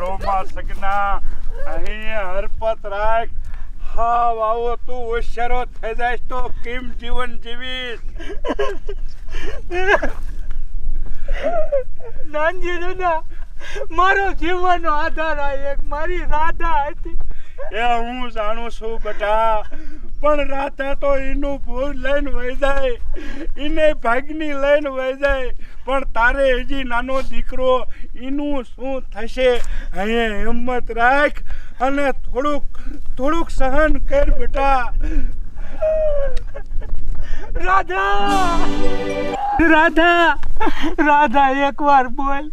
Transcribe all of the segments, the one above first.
રોમા સગના અહીં હરપત રાખ. હા વાવો તું હોશિયારો થઈ જાય તો કેમ જીવન જીવીશ? નાનજી દાદા, મારો જીવવાનો આધાર આ એક મારી રાધા હતી. એ હું જાણું છું બેટા, પણ રાધા તો એનું ભૂલ લઈને વહી જાય, એને ભાગની લઈને વહી જાય, પણ તારે હજી નાનો દીકરો, એનું શું થશે? અહીંયા હિંમત રાખ અને થોડુંક સહન કર બેટા. રાધા, રાધા, રાધા, એકવાર બોલ.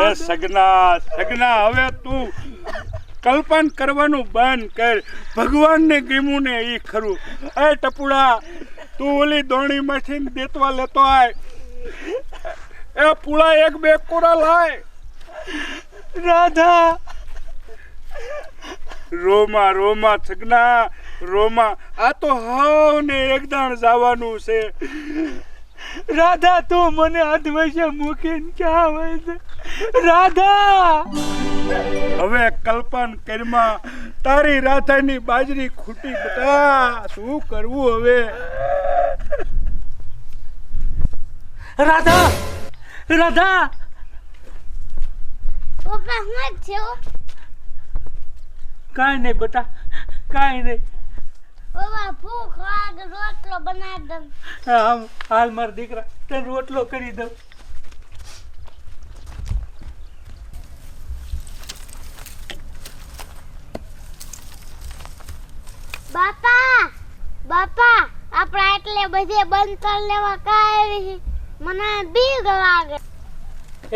એ સગના, હવે તું કલ્પન કરવાનું બંધ કર. ભગવાનને ગમ્યું ને એ ખરું. એ ટપુડા, તું ઓલી દોણીમાંથી દેતવા લેતો આય. એ પુળા એક બે કોરા લાય. રાધા, રોમા સગના, રોમા, આ તો હાવ ને એકદાણ જવાનું છે. રાધા, તું મને અધવૈસે મૂકીને ક્યાં હોય છે? રાધા, હવે કલ્પન કરમાં તારી રાધાની બાજરી ખૂટી બેટા. શું કરવું હવે? રાધા, રાધા, પપ્પા હું થયો? કાંઈ નહીં બેટા, કાંઈ નહીં. પપ્પા ભૂખ લાગે, રોટલો બનાવી દઉં. હાલ મારા દીકરા, તને રોટલો કરી દઉં. બાપા, આપણે એટલે બધે બંતર લેવા કાંઈ મને બીક લાગે.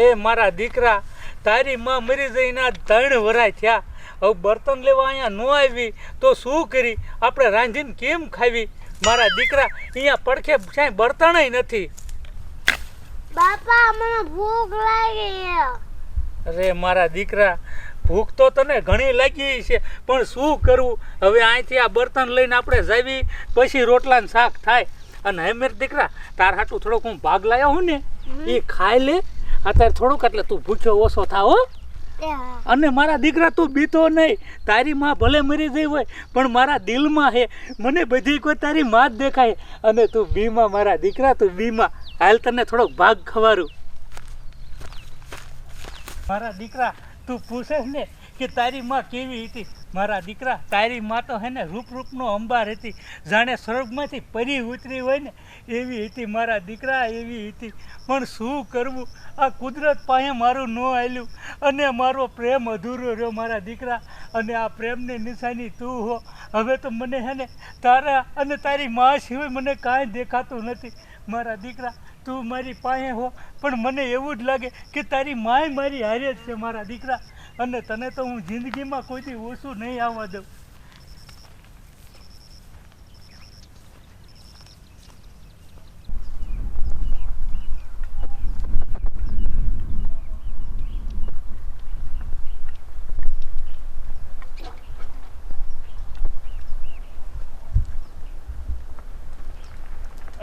એ મારા દીકરા, તારી માં મરી જઈને 3 વરાય થયા. હવે બર્તન લેવા અહીંયા ન આવી તો શું કરી? આપણે રાંધીને કેમ ખાવી? મારા દીકરા, અહીંયા પડખે ક્યાંય બર્તણય નથી. બાપા, મને ભૂખ લાગી. અરે મારા દીકરા, ભૂખ તો તને ઘણી લાગી છે, પણ શું કરવું? હવે અહીંથી આ બર્તન લઈને આપણે જાવી, પછી રોટલાનું શાક થાય. અને હે મેર દીકરા, તાર હાટું થોડોક હું ભાગ લાવ્યો હું ને, એ ખાઈ લે અત્યારે થોડુંક, એટલે તું ભૂખ્યો ઓછો થાવ હો. અને મારા દીકરા, તું બીતો નહીં. તારી માં ભલે મરી જઈ હોય, પણ મારા દિલમાં હે. મને બધી કોઈ તારી માં જ દેખાય. અને તું બીમાં મારા દીકરા, તું બીમાં. હાલ તને થોડોક ભાગ ખવારું. મારા દીકરા, તું પૂછે ને કે તારી માં કેવી હતી? મારા દીકરા, તારી માં તો હે ને રૂપનો અંબાર હતી, જાણે સ્વર્ગમાંથી પરી ઉતરી હોય ને એવી હતી મારા દીકરા, એવી હતી. પણ શું કરવું, આ કુદરત પાસે મારું ન આલ્યું અને મારો પ્રેમ અધૂરો રહ્યો મારા દીકરા. અને આ પ્રેમની નિશાની તું હો. હવે તો મને હે ને તારા અને તારી માં સિવાય મને કાંઈ દેખાતું નથી. મારા દીકરા, તું મારી પાસે હો, પણ મને એવું જ લાગે કે તારી માય મારી હારે જ છે મારા દીકરા. અને તને તો હું જિંદગીમાં કોઈથી ઓછું નહીં આવવા દઉં.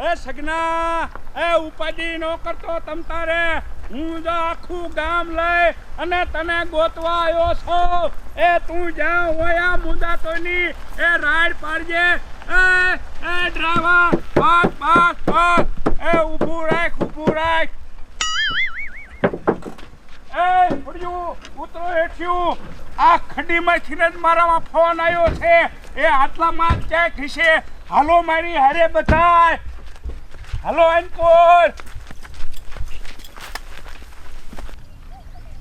એ સગના, એ ઉપાધિ ન કરતો તમ તારે. હું જો આખું ગામ લઈ અને તને ગોતવા આવ્યો છો. એ તું જ્યાં હોય આ મુદા તો ની એ રાઈડ પાડજે. એ ડ્રાઈવર, બસ. એ ઊભું રાખ. એ પડ્યું, ઉતરો હેઠ્યું. આ ખડીમાંથી જ મારામાં ફોન આવ્યો છે. એ આટલામાં ક્યાંક ખીશે. હાલો મારી હારે બધાય. હાલો અંકોર.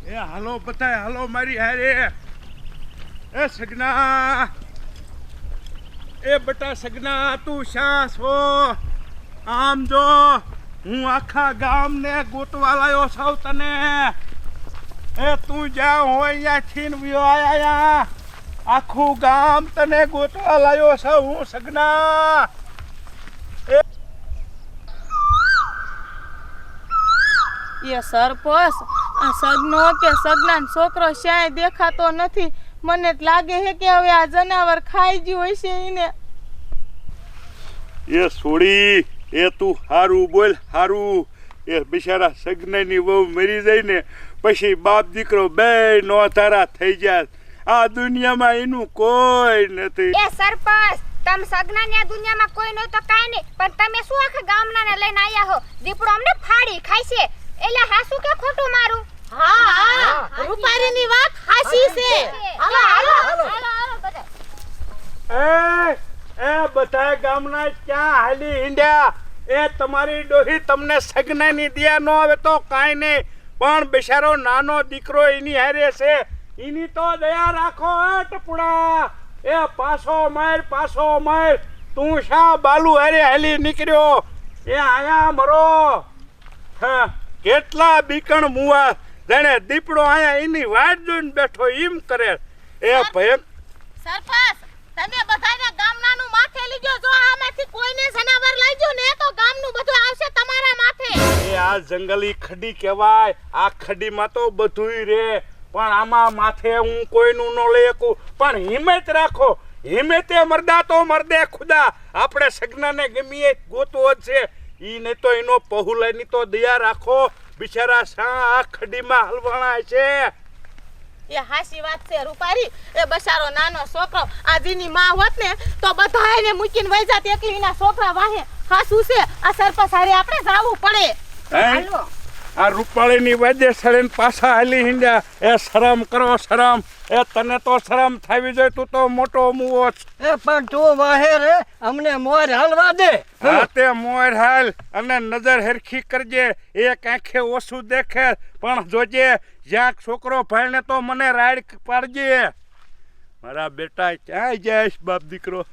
એ હાલો બધાય, હાલો મારી હારે. એ સગના, એ બટા સગના, તું શા છો? આમ જો, હું આખા ગામને ગોતવા લાયો છું તને. એ તું જ્યાં હોય ત્યાંથી વ્યો આયા. આખું ગામ તને ગોતવા લાયો છું હું સગના. એ સરપંચ, આ સગનો કે સગનાનો છોકરો શ્યાય દેખાતો નથી. મને જ લાગે છે કે હવે આ જનાવર ખાઈ ગયું હશે એને. એ સોડી એ તું હારું બોલ હારું. એ બિચારા સગનાની વહુ મરી જાય ને પછી બાપ દીકરો બે નો તારા થઈ જાય. આ દુનિયામાં એનું કોઈ નથી. એ સરપંચ તમે સગનાની આ દુનિયામાં કોઈ ન તો કાઈ નહીં, પણ તમે શું આખા ગામનાને લઈને આયા હો? દીપડો અમને ફાડી ખાય છે એટલે હાસુ કે ખોટું મારું? હા હા, રૂપારીની વાત હાસી છે. હાલો હાલો હાલો બધા. એ બધા ગામના ક્યાં હાલી હિંડ્યા? એ તમારી ડોહી તમને સગનાની દિયા ન આવે તો કાંઈ નહીં, પણ બિચારો નાનો દીકરો એની હારે છે, એની તો દયા રાખો. એ ટપુડા એ પાછો માર. તું શા બાલુ હારે હાલી નીકળ્યો? એ આયા મરો. હા, કેટલા બીકણ મુવા જાણે દીપડો આયા એની વાટ જોઈને બેઠો એમ કરે. એ ભય સરપંચ તમે બધાને ગામનાનું માથે લીજો. જો આમાંથી કોઈને જનાવર લાગ્યો ને તો ગામનું બધું આવશે તમારા માથે. એ આ જંગલી ખડી કહેવાય. આ ખડીમાં તો બધુંય રે, પણ આમાં માથે હું કોઈનું ન લઈ શકું. પણ હિંમત રાખો, હિંમતે મરદા તો મરદે ખુદા. આપણે સગનાને ગમીએ ગોતવો જ છે. ઈ નહીં તો એનો પહુલાની તો દયા રાખો. બિચારા શા આ ખડીમાં હલવાણા છે. એ હાસી વાત છે રૂપારી. એ બસારો નાનો છોકરો આજીની માં હોત ને તો બધા એને મૂકીને વઈ જાત. એકલી ના છોકરા વાહે હાસુ છે. આ સરપંચ હારે આપણે જાવું પડે. હાલો આ રૂપાળીની વજે સળીને પાછા હાલી હિંડ્યા. એ શરમ કરો શરમ. એ તને તો શરમ થાવી જોઈએ, તું તો મોટો મુવો છે. એ પણ તું વાહે રે, અમને મોર હાલવા દે. હા તે મોર હાલ અને નજર હેરખી કરજે. એક આંખે ઓછું દેખે પણ જોજે. જ્યાં છોકરો ભાઈને તો મને રાડ પાડજે. મારા બેટા ક્યાં જાય બાપ દીકરો?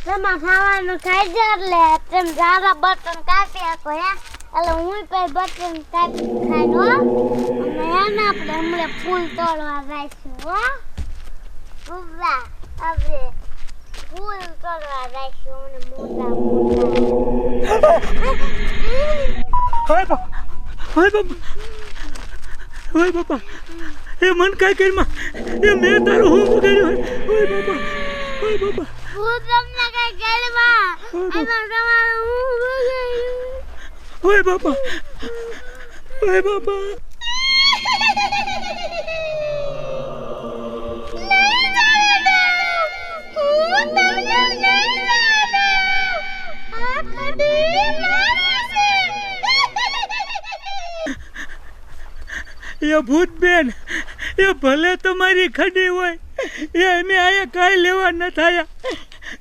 તમે ખાવાનું ખાઈ જ એટલે તમે જારા બટન કાપી આપો હે. એટલે હું કઈ બટન કાપી ખાઈ નો. અને એને આપણે હમણાં ફૂલ તોડવા જઈશું હો. ઉભા હવે ફૂલ તોડવા જઈશું અને મોટા ઓય બાપા એ મન કાઈ કરીમાં એ મેં તારું હું બગાડ્યું. ઓય બાપા હું તમને કઈ કરવા એમાં તમારું હું બગાડ્યું. ઓય બાપા એ ભૂત બેન એ ભલે તમારી ખડી હોય એ અમે આયા કાંઈ લેવા ન થયા.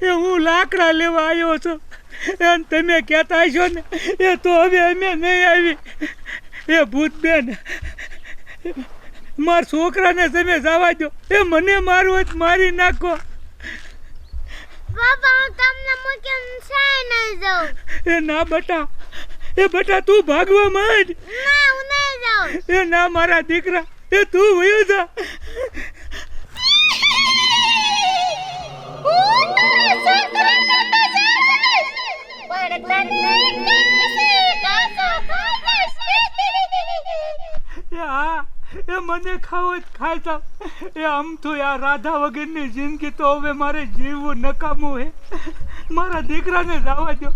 એ હું લાકડા લેવા આવ્યો છું અને તમે કહેતા છો ને એ તો હવે અમે નહીં આવી. એ ભૂત બેન મારા છોકરાને તમે જવા દો. એ મને મારું હોય તો મારી નાખો. બાબા હું તમને મૂકીને સાય નહીં જાઉં. એ ના બેટા એ બેટા તું ભાગવા માંડ. ના હું નહીં જાઉં. એ ના મારા દીકરા એ તું વયો જા. હા એ મને ખાવો જ ખાય તા. એ આમ તો આ રાધા વગરની જિંદગી તો હવે મારે જીવવું નકામું હે. મારા દીકરાને જવા દો.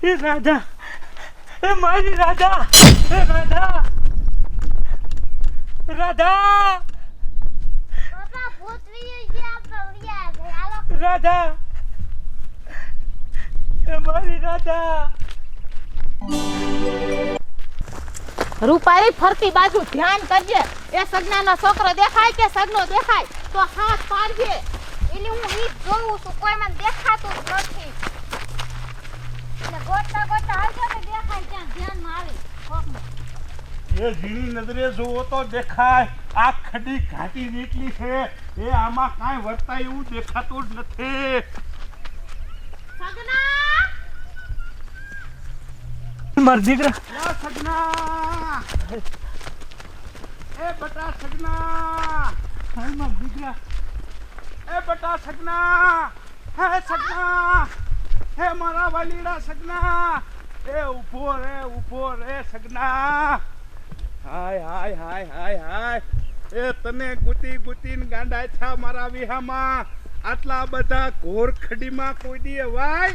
એ રાધા એ મારી રાધા એ રાધા બાબા ભૂત વિયો ગયા તો ઉડ્યા ગયા. હાલો રાધા એ મારી રાધા. રૂપારી ફરતી બાજુ ધ્યાન કરજે. એ સગનાનો છોકરો દેખાય કે સગનો દેખાય તો હાથ પાડજે. એટલે હું ઈ જોઉં છું, કોઈ મને દેખાતું જ નથી. એટલે ગોતતા હાલજો ને દેખાય ત્યાં ધ્યાનમાં આવે કોકને. એ ઝીણી નજરે જોવો તો દેખાય. આ ખડી ઘાટી નીકળી છે. એ આમાં કાંઈ વર્તાય એવું દેખાતું જ નથી. સગના મારા દીકરા ઓ સગના એ બટા સગના. હાલ મારા દીકરા એ બટા સગના, હે સગના, હે મારા વાલીડા સગના, એ ઊભો રે સગના. હાય હાય હાય હાય હાય, એ તને ગુતીને ગાંડા થા મારા વિહામાં. આટલા બધા ઘોર ખડીમાં કોઈ દી વાય.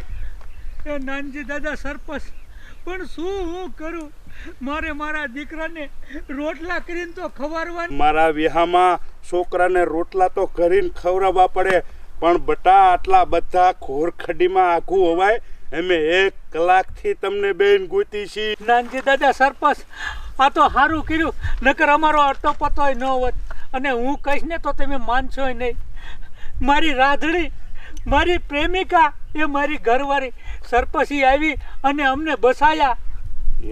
એ નાનજી દાદા સરપંચ, પણ શું હું કરું? મારે મારા દીકરાને રોટલા કરીને તો ખવારવાનું. મારા વિહામાં છોકરાને રોટલા તો કરીને ખવડાવવા પડે, પણ બટા આટલા બધા ઘોર ખડીમાં આઘું હોવાય? અમે 1 કલાકથી તમને બેન ગોતી છી. નાનજી દાદા સરપંચ, આ તો સારું કર્યું, નકર અમારો અટો પતોય ન હોત. અને હું કહીશ ને તો તમે માનશોય નહીં. મારી રાધડી, મારી પ્રેમિકા, એ મારી ઘરવાળી સરપંચી આવી અને અમને બસાયા.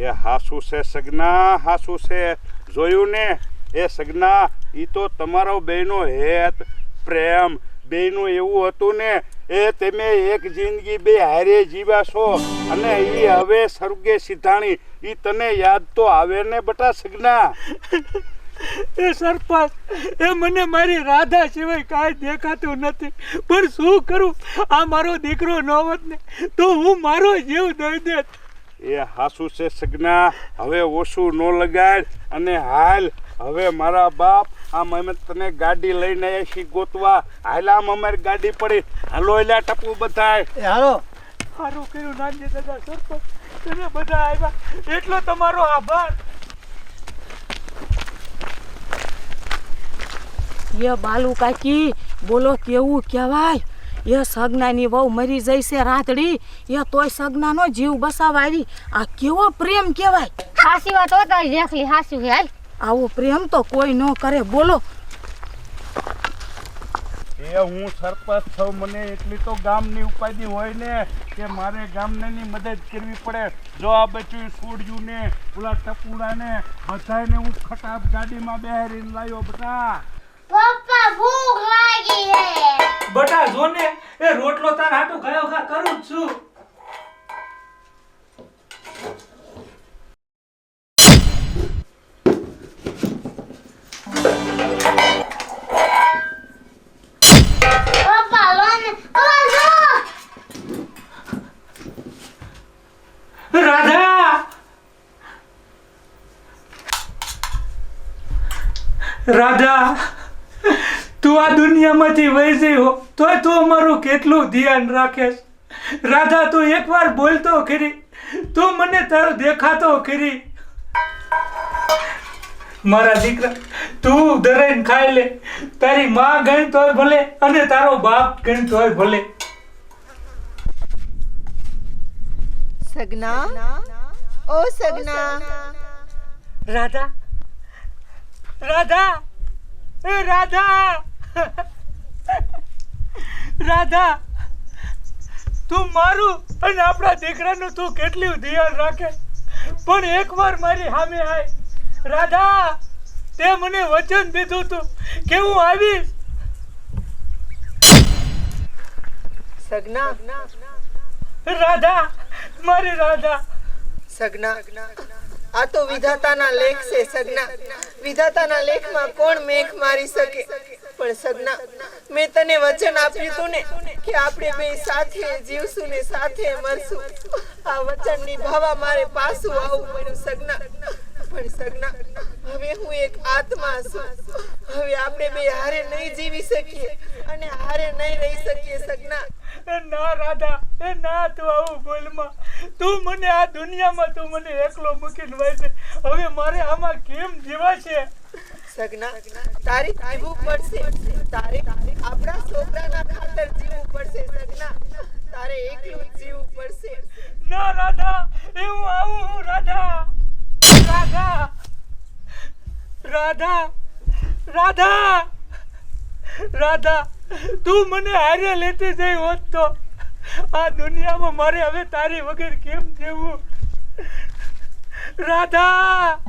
એ હાસુ છે સગના, હાસુ છે. જોયું ને એ સગના, ઈ તો તમારો બેનો હેત પ્રેમ બેનું એવું હતું ને. એ તમે એક જિંદગી બે હારે જીવા છો અને ઈ હવે સ્વર્ગે સિધાણી. ઈ તને યાદ તો આવે ને બટા સગના? એ સરપંચ, એ મને મારી રાધા સિવાય કાંઈ દેખાતું નથી. પણ શું કરું? આ મારો દીકરો ન હોત ને તો હું મારો જીવ દઈ દેત. એ હાસુ છે સગના, હવે ઓછું ન લગાડ અને હાલ. હવે મારા બાપ, આમ અમે તને ગાડી લઈને આવ્યા છીએ ગોતવા. હાલ આમ અમારી ગાડી પડી. હાલો એલા ટપુ બધાય. હાલો. સારું કર્યું નાનજી દાદા સરપંચ, તમે બધા આવ્યા, એટલો તમારો આભાર. એ બાલુ કાકી, બોલો કેવું કહેવાય? એ સગનાની વહુ મરી જઈ છે રાતડી, એ તોય સગનાનો જીવ બસાવા આવી. આ કેવો પ્રેમ કહેવાય? હાસી વાત હોય તો દેખલી હાસી હે. હાલ આવો પ્રેમ તો કોઈ ન કરે. બોલો. એ હું સરપંચ છું, મને એટલી તો ગામની ઉપાધિ હોય ને કે મારે ગામની મદદ કરવી પડે. જો આ બચ્યું છોડ્યું ને ઓલા ટપુડા ને બધાને હું ખટાપ ગાડીમાં બેહારીને લાવ્યો બટા. પપ્પા ભૂખ લાગી હે. બટા જો ને, એ રોટલો તાર હાટું ગયો ખા કરું જ છું. પપ્પા લોને ઓલો રાધા, રાધા, તું આ દુનિયામાંથી વહી જઈ હો તોય તું અમારું કેટલું ધ્યાન રાખેશ. રાધા, તું એકવાર બોલતો ખરી, તું મને તારો દેખાતો ખરી. મારા દીકરા, તું ધરાઈને ખાઈ લે. તારી માં ગઈ તોય ભલે અને તારો બાપ ગઈ તોય ભલે. સગના, ઓ સગના. રાધા, રાધા, એ રાધા, રાધા, તું મારું અને આપણા દીકરાનું તું કેટલું ધ્યાન રાખે, પણ એકવાર મારી સામે આય. રાધા, તે મને વચન દીધું તું કે હું આવીશ. સગના, રાધા, મારી રાધા. સગના, આ તો વિધાતાના લેખ છે. સગના, વિધાતાના લેખમાં કોણ મેઘ મારી શકે? પણ સગના, મેં તને વચન આપ્યું તું ને કે આપણે બે સાથે જીવશું ને સાથે મરશું. આ વચન નિભાવવા મારે પાછું આવવું પડ્યું સગના. પણ સગના, હવે હું એક આત્મા છું. હવે આપણે બે હારે નહીં જીવી શકીએ અને હારે નહીં રહી શકીએ સગના. ના રાધા, એ ના, તું આવું બોલમાં. તું મને આ દુનિયામાં તું મને એકલો મૂકીને વહી છે. હવે મારે આમાં કેમ જીવાશે? સગના, તારે જીવવું પડશે. તારે આપણા છોકરાના ખાતર જીવવું પડશે સગના. તારે એકલું જીવવું પડશે. ના રાધા, એ હું આવું. રાધા, રાધા, રાધા, રાધા, રાધા, તું મને હારે લેતી જઈ હોત તો આ દુનિયામાં મારે હવે તારી વગર કેમ જીવવું? રાધા.